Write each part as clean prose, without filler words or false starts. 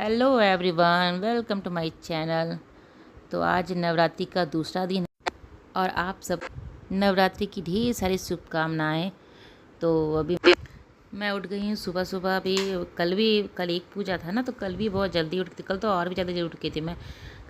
Hello everyone, welcome to my channel. तो आज नवरात्रि का दूसरा दिन है और आप सब नवरात्रि की ढेर सारी शुभकामनाएं। तो अभी मैं उठ गई हूँ सुबह सुबह। अभी कल एक पूजा था ना, तो कल भी बहुत जल्दी उठ थी। कल तो और भी ज़्यादा जल्दी उठ गई थी। मैं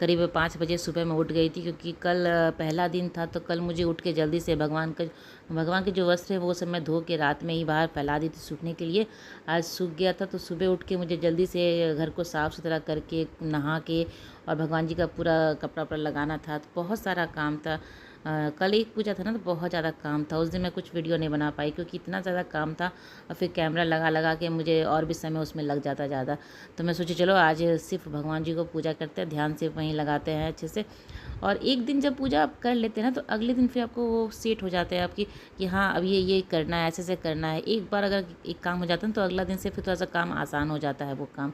करीब 5 बजे सुबह में उठ गई थी, क्योंकि कल पहला दिन था। तो कल मुझे उठ के जल्दी से भगवान के जो वस्त्र है वो सब मैं धो के रात में ही बाहर फैला दी थी सूखने के लिए। आज सूख गया था, तो सुबह उठ के मुझे जल्दी से घर को साफ़ सुथरा करके नहा के और भगवान जी का पूरा कपड़ा वपड़ा लगाना था। तो बहुत सारा काम था। कल एक पूजा था ना, तो बहुत ज़्यादा काम था। उस दिन मैं कुछ वीडियो नहीं बना पाई, क्योंकि इतना ज़्यादा काम था और फिर कैमरा लगा लगा के मुझे और भी समय उसमें लग जाता ज़्यादा। तो मैं सोची चलो आज सिर्फ भगवान जी को पूजा करते हैं, ध्यान से वहीं लगाते हैं अच्छे से। और एक दिन जब पूजा आप कर लेते हैं ना, तो अगले दिन फिर आपको वो सेट हो जाता है आपकी कि हाँ अब ये करना है, ऐसे करना है। एक बार अगर एक काम हो जाता है तो अगला दिन से फिर थोड़ा सा काम आसान हो जाता है वो काम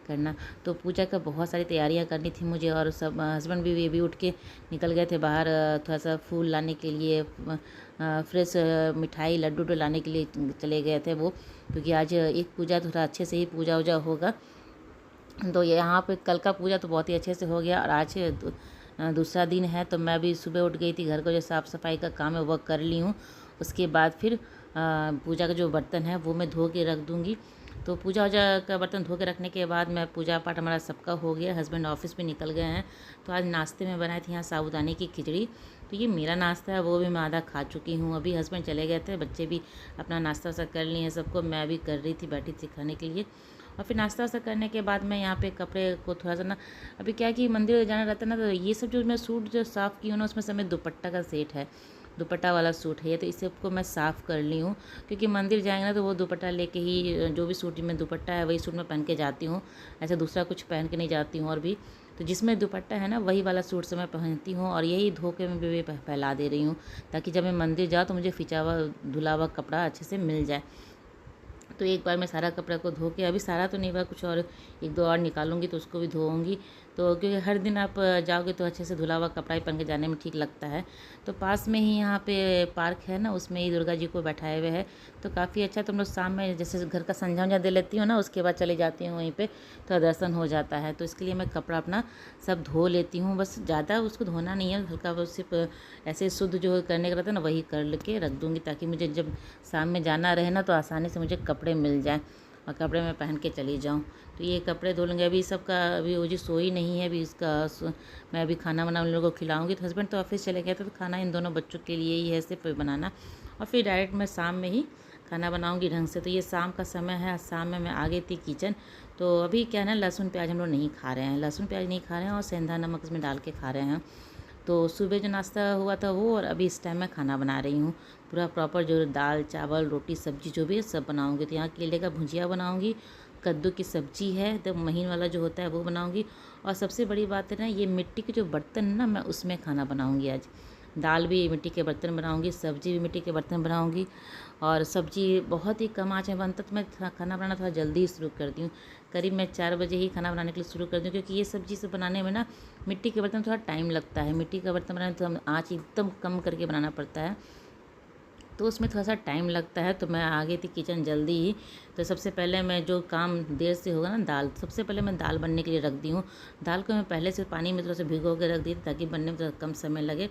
करना। तो पूजा का बहुत सारी तैयारियां करनी थी मुझे, और सब हस्बैंड भी ये भी उठ के निकल गए थे बाहर थोड़ा सा फूल लाने के लिए, फ्रेश मिठाई लड्डू लाने के लिए चले गए थे वो, क्योंकि आज एक पूजा थोड़ा अच्छे से ही पूजा वूजा होगा। तो यहाँ पे कल का पूजा तो बहुत ही अच्छे से हो गया, और आज दूसरा दिन है। तो मैं भी सुबह उठ गई थी, घर को जो साफ़ सफाई का काम है वो कर ली हूँ। उसके बाद फिर पूजा का जो बर्तन है वो मैं धो के रख दूँगी। तो पूजा वूजा का बर्तन धो के रखने के बाद मैं पूजा पाठ हमारा सबका हो गया। हस्बैंड ऑफिस भी निकल गए हैं। तो आज नाश्ते में बनाई थी यहाँ साबूदाने की खिचड़ी। तो ये मेरा नाश्ता है, वो भी मैं आधा खा चुकी हूँ। अभी हस्बैंड चले गए थे, बच्चे भी अपना नाश्ता वास्ता कर लिए हैं सबको। मैं भी कर रही थी, बैठी थी खाने के लिए। और फिर नाश्ता वास्ता करने के बाद मैं यहाँ पे कपड़े को थोड़ा सा ना, अभी क्या कि मंदिर जाना रहता है ना, तो ये सब जो मैं सूट जो साफ़ की हूँ ना, उसमें समय दुपट्टा का सेट है, दुपट्टा वाला सूट है। तो इस सबको मैं साफ़ कर ली हूँ, क्योंकि मंदिर जाएंगे ना तो वो दुपट्टा लेके ही, जो भी सूट में दुपट्टा है वही सूट में पहन के जाती हूँ। ऐसा दूसरा कुछ पहन के नहीं जाती हूँ। और भी तो जिसमें दुपट्टा है ना वही वाला सूट से मैं पहनती हूँ, और यही धो के मैं भी फैला दे रही हूँ, ताकि जब मैं मंदिर जाऊँ तो मुझे फिचा हुआ धुला हुआ कपड़ा अच्छे से मिल जाए। तो एक बार मैं सारा कपड़ा को धो के, अभी सारा तो नहीं हुआ, कुछ और एक दो और निकालूंगी तो उसको भी धोऊंगी। तो क्योंकि हर दिन आप जाओगे तो अच्छे से धुला हुआ कपड़ा ही पहन के जाने में ठीक लगता है। तो पास में ही यहाँ पे पार्क है ना, उसमें ही दुर्गा जी को बैठाए हुए है। तो काफ़ी अच्छा। तो हम लोग शाम में जैसे घर का संझा उंझा दे लेती हूँ ना, उसके बाद चली जाती हूँ वहीं पर, तो दर्शन हो जाता है। तो इसके लिए मैं कपड़ा अपना सब धो लेती हूँ। बस ज़्यादा उसको धोना नहीं है, हल्का बस सिर्फ ऐसे शुद्ध जो करने का रहता है ना वही कर के रख दूँगी, ताकि मुझे जब शाम में जाना रहे ना तो आसानी से मुझे कपड़े मिल जाए और कपड़े मैं पहन के चली जाऊँ। तो ये कपड़े धो लूँगी। अभी सबका अभी वो जी सोई नहीं है, अभी मैं अभी खाना बना उन लोगों को खिलाऊँगी। तो हस्बैंड तो ऑफिस चले गए थे, तो खाना इन दोनों बच्चों के लिए ही है सिर्फ बनाना, और फिर डायरेक्ट मैं शाम में ही खाना बनाऊँगी ढंग से। तो ये शाम का समय है, शाम में मैं आ गई थी किचन। तो अभी क्या है ना, लहसुन प्याज हम लोग नहीं खा रहे हैं, लहसुन प्याज नहीं खा रहे हैं, और सेंधा नमक इसमें डाल के खा रहे हैं। तो सुबह जो नाश्ता हुआ था वो, और अभी इस टाइम मैं खाना बना रही हूँ पूरा प्रॉपर, जो दाल चावल रोटी सब्जी जो भी है सब बनाऊँगी। तो यहाँ केले का भुजिया बनाऊँगी, कद्दू की सब्जी है तो महीन वाला जो होता है वो बनाऊँगी। और सबसे बड़ी बात है ना, ये मिट्टी के जो बर्तन है ना, मैं उसमें खाना बनाऊँगी आज। दाल भी मिट्टी के बर्तन बनाऊँगी, सब्जी भी मिट्टी के बर्तन बनाऊँगी। और सब्जी बहुत ही कम आँच में बनता, तो मैं खाना बनाना थोड़ा जल्दी ही शुरू करती हूँ। करीब मैं 4 बजे ही खाना बनाने के लिए शुरू करती हूँ, क्योंकि ये सब्जी से बनाने में ना मिट्टी के बर्तन में थोड़ा टाइम लगता है। मिट्टी का बर्तन बनाने तो हम आँच एकदम कम करके बनाना पड़ता है, तो उसमें थोड़ा सा टाइम लगता है। तो मैं आ गई थी किचन जल्दी ही। तो सबसे पहले मैं जो काम देर से होगा ना, दाल, सबसे पहले मैं दाल बनने के लिए रख दी हूँ। दाल को मैं पहले से पानी में थोड़ा सा भिगो के रख दी थी, ताकि बनने में थोड़ा कम समय लगे।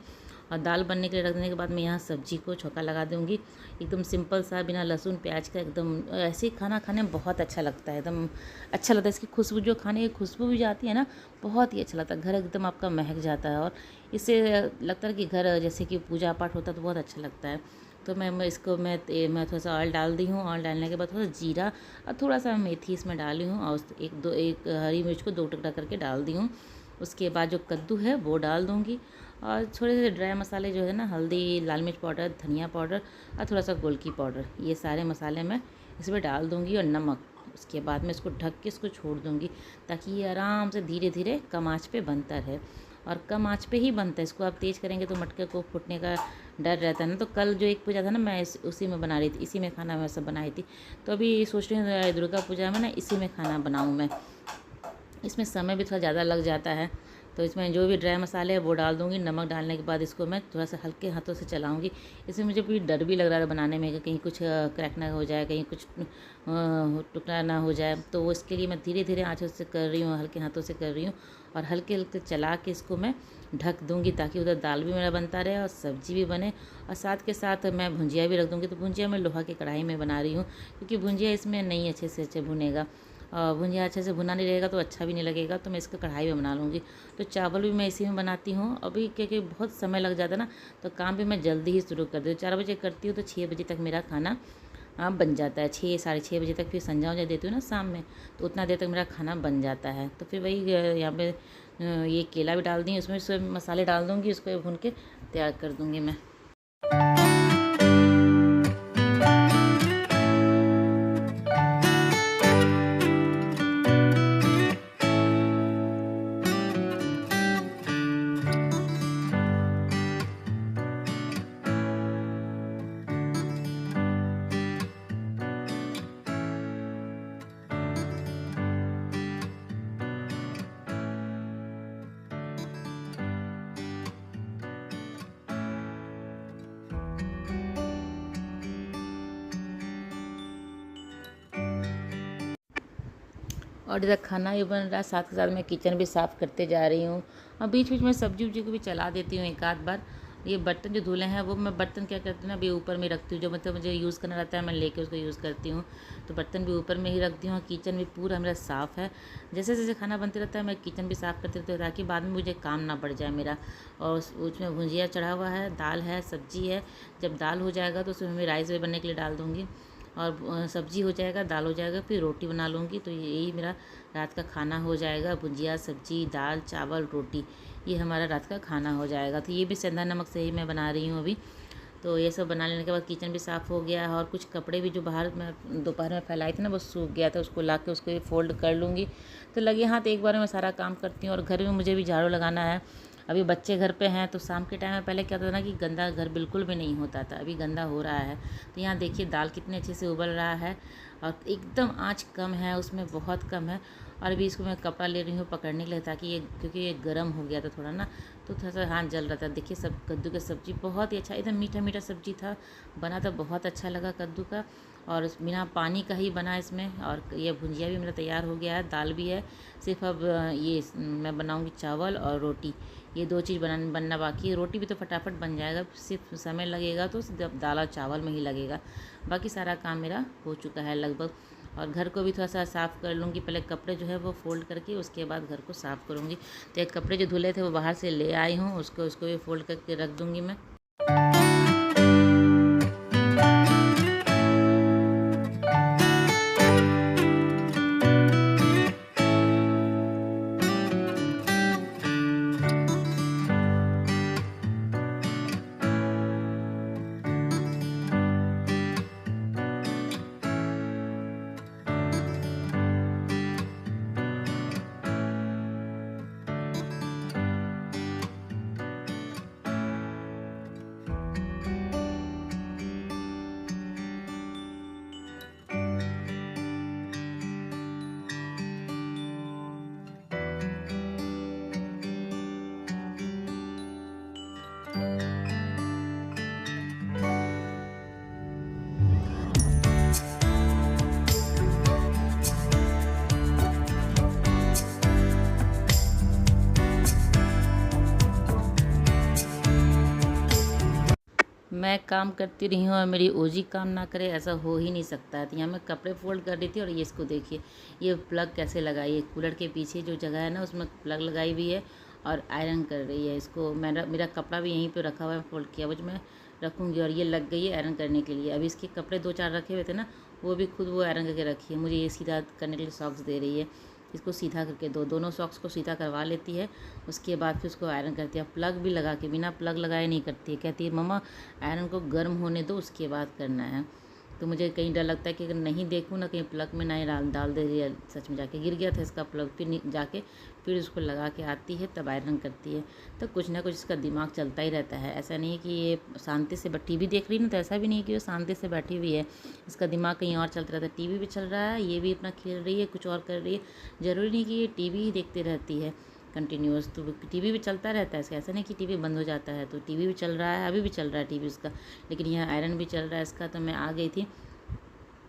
और दाल बनने के लिए रख देने के बाद मैं यहाँ सब्जी को छौंका लगा दूँगी। एकदम सिंपल सा, बिना लहसुन प्याज का, एकदम ऐसे ही खाना खाने में बहुत अच्छा लगता है, एकदम अच्छा लगता है। इसकी खुशबू, जो खाने की खुशबू भी जाती है ना, बहुत ही अच्छा लगता है। घर एकदम आपका महक जाता है, और इससे लगता है कि घर जैसे कि पूजा पाठ होता है तो बहुत अच्छा लगता है। तो मैं थोड़ा सा ऑयल डाल दी हूँ। ऑयल डालने के बाद थोड़ा सा जीरा और थोड़ा सा मेथी इसमें डाली हूँ, और एक हरी मिर्च को 2 टुकड़ा करके डाल दी हूँ। उसके बाद जो कद्दू है वो डाल दूँगी, और थोड़े से ड्राई मसाले जो है ना, हल्दी, लाल मिर्च पाउडर, धनिया पाउडर और थोड़ा सा गोलकी पाउडर, ये सारे मसाले मैं इसमें डाल दूँगी, और नमक। उसके बाद मैं इसको ढक के इसको छोड़ दूँगी, ताकि ये आराम से धीरे धीरे कम आँच पे बनता रहे। और कम आँच पे ही बनता है, इसको आप तेज़ करेंगे तो मटके को फूटने का डर रहता है ना। तो कल जो एक पूजा था ना, मैं उसी में बना रही थी, इसी में खाना मैं सब बनाई थी। तो अभी सोच रही हूँ दुर्गा पूजा में ना इसी में खाना बनाऊँ मैं। इसमें समय भी थोड़ा ज़्यादा लग जाता है, तो इसमें जो भी ड्राई मसाले हैं वो डाल दूँगी। नमक डालने के बाद इसको मैं थोड़ा सा हल्के हाथों से चलाऊँगी। इसमें मुझे भी डर भी लग रहा था बनाने में कि कहीं कुछ क्रैक ना हो जाए, कहीं कुछ टुकड़ा ना हो जाए। तो वो इसके लिए मैं धीरे धीरे आँचों से कर रही हूँ, हल्के हाथों से कर रही हूँ और हल्के हल्के चला के इसको मैं ढक दूँगी ताकि उधर दाल भी मेरा बनता रहे और सब्ज़ी भी बने। और साथ के साथ मैं भुंजिया भी रख दूँगी। तो भुंजिया मैं लोहा की कढ़ाई में बना रही हूँ क्योंकि भुंजिया इसमें नहीं अच्छे से भुनेगा। भुंजिया अच्छे से भुना नहीं रहेगा तो अच्छा भी नहीं लगेगा, तो मैं इसको कढ़ाई में बना लूँगी। तो चावल भी मैं इसी में बनाती हूँ। अभी क्योंकि बहुत समय लग जाता है ना, तो काम भी मैं जल्दी ही शुरू कर देती हूँ। 4 बजे करती हूँ तो 6 बजे तक मेरा खाना बन जाता है। 6 साढ़े 6 बजे तक फिर संजा वंजा देती हूँ ना शाम में, तो उतना देर तक मेरा खाना बन जाता है। तो फिर वही यहाँ पे ये केला भी डाल दी, उसमें सब मसाले डाल दूँगी, उसको भून के तैयार कर दूँगी मैं। और इधर खाना भी बन रहा है, साथ के साथ मैं किचन भी साफ़ करते जा रही हूँ और बीच बीच में सब्जी उब्जी को भी चला देती हूँ एक आध बार। ये बर्तन जो धुले हैं वो मैं बर्तन क्या करती हूँ ना, अभी ऊपर में रखती हूँ। जो मतलब मुझे यूज़ करना रहता है मैं लेके उसको यूज़ करती हूँ। तो बर्तन भी ऊपर में ही रखती हूँ। किचन भी पूरा मेरा साफ़ है। जैसे जैसे खाना बनते रहता है मैं किचन भी साफ़ करती रहती हूँ ताकि बाद में मुझे काम ना पड़ जाए मेरा। और उसमें भुजिया चढ़ा हुआ है, दाल है, सब्जी है। जब दाल हो जाएगा तो उसमें मैं राइस भी बनने के लिए डाल दूँगी और सब्जी हो जाएगा, दाल हो जाएगा, फिर रोटी बना लूँगी। तो यही मेरा रात का खाना हो जाएगा। भुजिया, सब्जी, दाल, चावल, रोटी, ये हमारा रात का खाना हो जाएगा। तो ये भी सेंधा नमक से ही मैं बना रही हूँ अभी। तो ये सब बना लेने के बाद किचन भी साफ़ हो गया है और कुछ कपड़े भी जो बाहर मैं दोपहर में फैलाई थी ना वो सूख गया था, उसको ला के उसको फोल्ड कर लूँगी। तो लगे हाथ एक बार में सारा काम करती हूँ। और घर में मुझे भी झाड़ू लगाना है। अभी बच्चे घर पे हैं तो शाम के टाइम में पहले क्या होता था ना कि गंदा घर बिल्कुल भी नहीं होता था, अभी गंदा हो रहा है। तो यहाँ देखिए दाल कितने अच्छे से उबल रहा है और एकदम आँच कम है, उसमें बहुत कम है। और अभी इसको मैं कपड़ा ले रही हूँ पकड़ने के लिए ताकि ये, क्योंकि ये गर्म हो गया था थोड़ा ना, तो थोड़ा सा हाथ जल रहा था। देखिए सब कद्दू का सब्ज़ी बहुत ही अच्छा, एकदम मीठा मीठा सब्ज़ी था, बना था, बहुत अच्छा लगा कद्दू का। और बिना पानी का ही बना इसमें। और ये भुजिया भी मेरा तैयार हो गया है, दाल भी है। सिर्फ अब ये मैं बनाऊँगी चावल और रोटी, ये 2 चीज़ बनना बाकी है। रोटी भी तो फटाफट बन जाएगा, सिर्फ समय लगेगा तो दाल और चावल में ही लगेगा। बाकी सारा काम मेरा हो चुका है लगभग। और घर को भी थोड़ा सा साफ़ कर लूँगी। पहले कपड़े जो है वो फ़ोल्ड करके उसके बाद घर को साफ़ करूँगी। तो एक कपड़े जो धुले थे वो बाहर से ले आई हूँ, उसको भी फ़ोल्ड करके रख दूँगी मैं। मैं काम करती रही हूँ और मेरी ओजी काम ना करे, ऐसा हो ही नहीं सकता है। तो यहाँ मैं कपड़े फोल्ड कर रही थी और ये इसको देखिए, ये प्लग कैसे लगाई है। कूलर के पीछे जो जगह है ना उसमें प्लग लगाई हुई है और आयरन कर रही है इसको। मेरा कपड़ा भी यहीं पे रखा हुआ है, फोल्ड किया हुआ, जो मैं रखूँगी। और ये लग गई है आयरन करने के लिए। अभी इसके कपड़े 2-4 रखे हुए थे ना, वो भी खुद वो आयरन करके रखी है। मुझे ये सीधा करने के लिए सॉक्स दे रही है, इसको सीधा करके दो, दोनों सॉक्स को सीधा करवा लेती है। उसके बाद फिर उसको आयरन करती है। प्लग भी लगा के, बिना प्लग लगाए नहीं करती है। कहती है मम्मा आयरन को गर्म होने दो उसके बाद करना है। तो मुझे कहीं डर लगता है कि अगर नहीं देखूँ ना कहीं प्लग में ना डाल दे रही है, सच में जाके गिर गया था इसका प्लग। फिर जाके फिर उसको लगा के आती है तब आयरन करती है। तो कुछ ना कुछ इसका दिमाग चलता ही रहता है। ऐसा नहीं है कि ये शांति से टीवी देख रही ना, तो ऐसा भी नहीं है कि वो शांति से बैठी हुई है। इसका दिमाग कहीं और चलता रहता है। टीवी भी चल रहा है, ये भी अपना खेल रही है, कुछ और कर रही है। ज़रूरी नहीं कि ये टीवी ही देखती रहती है, कंटिन्यूअस। तो टीवी भी चलता रहता है इसका, ऐसा नहीं कि टीवी बंद हो जाता है। तो टीवी भी चल रहा है, अभी भी चल रहा है टीवी उसका, लेकिन यहाँ आयरन भी चल रहा है इसका। तो मैं आ गई थी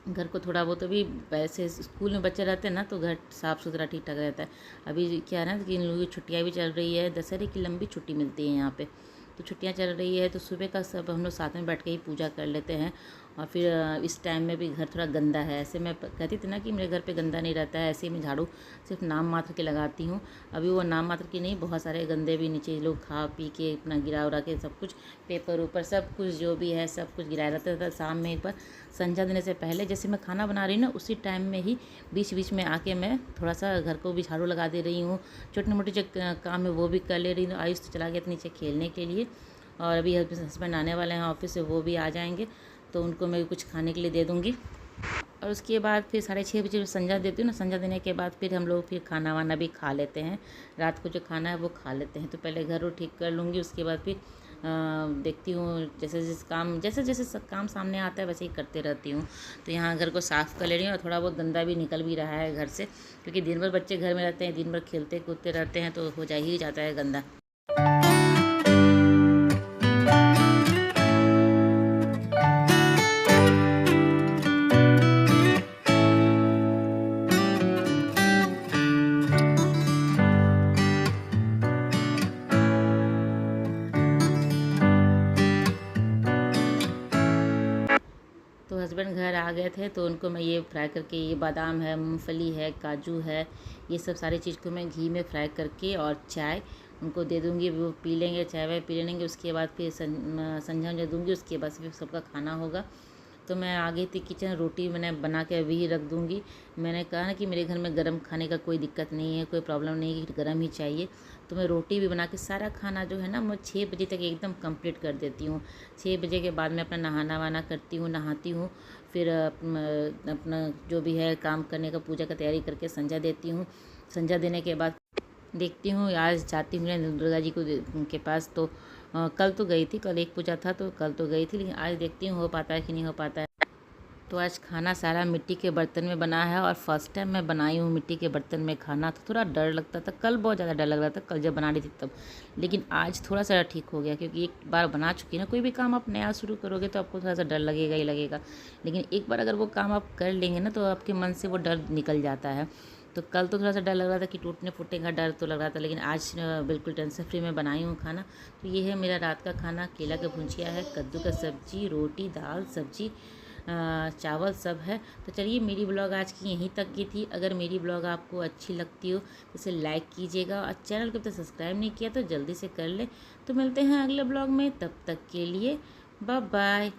घर को थोड़ा बहुत। अभी वैसे स्कूल में बच्चे रहते हैं ना तो घर साफ़ सुथरा ठीक ठाक रहता है। अभी क्या है ना कि इन लोगों की छुट्टियाँ भी चल रही है, दशहरे की लंबी छुट्टी मिलती है यहाँ पे, तो छुट्टियाँ चल रही है। तो सुबह का सब हम लोग साथ में बैठ के ही पूजा कर लेते हैं। और फिर इस टाइम में भी घर थोड़ा गंदा है। ऐसे मैं कहती थी ना कि मेरे घर पे गंदा नहीं रहता है, ऐसे ही मैं झाड़ू सिर्फ नाम मात्र के लगाती हूँ। अभी वो नाम मात्र की नहीं, बहुत सारे गंदे भी नीचे लोग खा पी के अपना गिरा उरा के सब कुछ, पेपर ऊपर सब कुछ जो भी है सब कुछ गिराया रहता था। शाम में एक बार संध्या देने से पहले जैसे मैं खाना बना रही हूँ ना, उसी टाइम में ही बीच बीच में आके मैं थोड़ा सा घर को भी झाड़ू लगा दे रही हूँ। छोटी मोटी जो काम है वो भी कर ले रही हूँ। आयुष तो चला गया नीचे खेलने के लिए, और अभी हस्बैंड आने वाले हैं ऑफिस से, वो भी आ जाएंगे तो उनको मैं कुछ खाने के लिए दे दूँगी। और उसके बाद फिर 6:30 बजे संध्या देती हूँ ना, संध्या देने के बाद फिर हम लोग फिर खाना वाना भी खा लेते हैं। रात को जो खाना है वो खा लेते हैं। तो पहले घर वो ठीक कर लूँगी, उसके बाद फिर देखती हूँ जैसे जैसे काम सामने आता है वैसे ही करते रहती हूँ। तो यहाँ घर को साफ़ कर ले रही हूँ, और थोड़ा बहुत गंदा भी निकल भी रहा है घर से, क्योंकि दिन भर बच्चे घर में रहते हैं, दिन भर खेलते कूदते रहते हैं, तो हो जा ही जाता है गंदा। तो हस्बैंड घर आ गए थे तो उनको मैं ये फ्राई करके, ये बादाम है, मूंगफली है, काजू है, ये सब सारी चीज़ को मैं घी में फ्राई करके और चाय उनको दे दूँगी। वो पी लेंगे, चाय वाय पी लेंगे। उसके बाद फिर संध्या दूँगी, उसके बाद फिर सबका खाना होगा। तो मैं आ गई थी किचन, रोटी मैंने बना के अभी ही रख दूँगी। मैंने कहा ना कि मेरे घर में गरम खाने का कोई दिक्कत नहीं है, कोई प्रॉब्लम नहीं है कि गरम ही चाहिए। तो मैं रोटी भी बना के सारा खाना जो है ना मैं 6 बजे तक एकदम कंप्लीट कर देती हूँ। 6 बजे के बाद मैं अपना नहाना वाना करती हूँ, नहाती हूँ, फिर अपना जो भी है काम करने का, पूजा का तैयारी करके संध्या देती हूँ। संध्या देने के बाद देखती हूँ, आज जाती हूँ दुर्गा जी को के पास। तो कल तो गई थी, कल एक पूजा था तो कल तो गई थी, लेकिन आज देखती हूँ हो पाता है कि नहीं हो पाता है। तो आज खाना सारा मिट्टी के बर्तन में बना है, और फर्स्ट टाइम मैं बनाई हूँ मिट्टी के बर्तन में खाना। तो थोड़ा डर लगता था, कल बहुत ज़्यादा डर लग रहा था, कल जब बना रही थी तब। लेकिन आज थोड़ा सा ठीक हो गया, क्योंकि एक बार बना चुकी ना, कोई भी काम आप नया शुरू करोगे तो आपको थोड़ा सा डर लगेगा ही लगेगा, लेकिन एक बार अगर वो काम आप कर लेंगे ना तो आपके मन से वो डर निकल जाता है। तो कल तो थोड़ा सा डर लग रहा था कि टूटने फूटने का डर तो लग रहा था, लेकिन आज बिल्कुल टेंशन फ्री में बनाई हूँ खाना। तो ये है मेरा रात का खाना, केला का भुजिया है, कद्दू का सब्जी, रोटी, दाल, सब्जी, चावल सब है। तो चलिए, मेरी ब्लॉग आज की यहीं तक की थी। अगर मेरी ब्लॉग आपको अच्छी लगती हो तो इसे लाइक कीजिएगा, और चैनल को तो सब्सक्राइब नहीं किया तो जल्दी से कर ले। तो मिलते हैं अगले ब्लॉग में, तब तक के लिए बाय बाय।